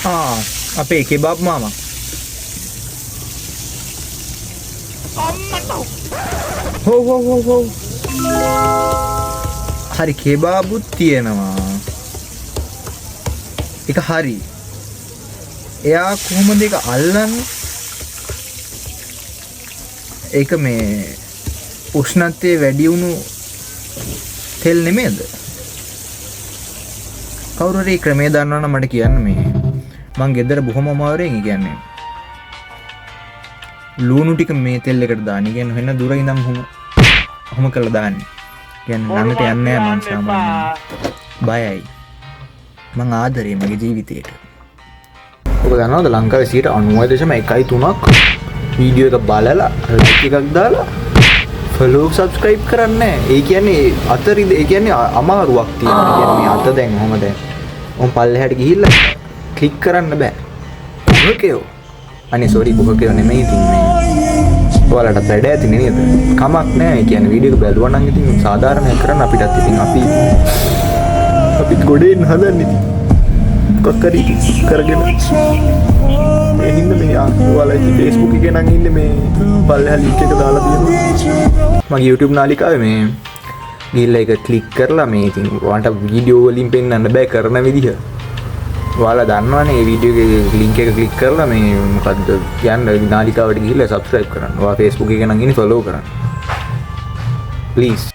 අපේ කෙබබ් මාමා. හෝ. හරි කෙබාබුත් තියෙනවා. ඒක හරි. එයා කොහොමද ඒක අල්ලන්නේ? ඒක මේ උෂ්ණත්වයේ වැඩි වුණු තෙල් නෙමෙයිද? කවුරු හරි ක්‍රමේ දන්නවනම් මට කියන්න මේ. මං ගෙදර බොහොම අමාරුවෙන් කියන්නේ. ලුණු ටික මේ තෙල් එකට දාන්න. කියන්නේ වෙන දුර ඉඳන් ඔහොම කරලා දාන්න. කියන්නේ ළඟට යන්නේ නැහැ මං සාමාන්‍යයෙන්. බයයි. මං ආදරේ මගේ ජීවිතේට. ඔබ දන්නවද ලංකාවේ 99.13ක් වීඩියෝ එක බලලා ලයික් එකක් දාලා ෆලෝ සබ්ස්ක්‍රයිබ් කරන්නේ. ඒ කියන්නේ අතරින්ද ඒ කියන්නේ අමාරුවක් තියෙනවා. ඒ කියන්නේ මේ අත දැන් ඔහම දැන් ඔම් පල්ලෙහාට ගිහිල්ලා ක්ලික් කරන්න බෑ. කුහකයෝ. අනේ සෝරි කුහකයෝ නෙමෙයි ඉතින් මේ. ඔයාලට වැඩ ඇති නේද? කමක් නෑ. ඒ කියන්නේ වීඩියෝ එක බලුවා නම් ඉතින් සාධාරණයක් කරන්න අපිටත් ඉතින් අපිත් ගොඩේන් හදන්නේ ඉතින්. කොක්කරි කරගෙන මේ හින්දා මේ ඔයාලා ඉතින් Facebook එකේ නම් ඉන්නේ මේ පල්ලෙහා ලින්ක් එක දාලා තියෙනවා. මගේ YouTube නාලිකාවේ මේ ගිහිල්ලා ඒක ක්ලික් කරලා මේ ඉතින් ඔයාලට වීඩියෝ වලින් පෙන්වන්න බෑ කරන විදිහ. ඔයාලා දන්නවනේ මේ වීඩියෝ එකේ ලින්ක් එක ක්ලික් කරලා මේ මොකද්ද කියන්නේ නාලිකාවට ගිහිල්ලා subscribe කරන්න. ඔයා Facebook එකේ නම් ඉන්නේ follow කරන්න. Please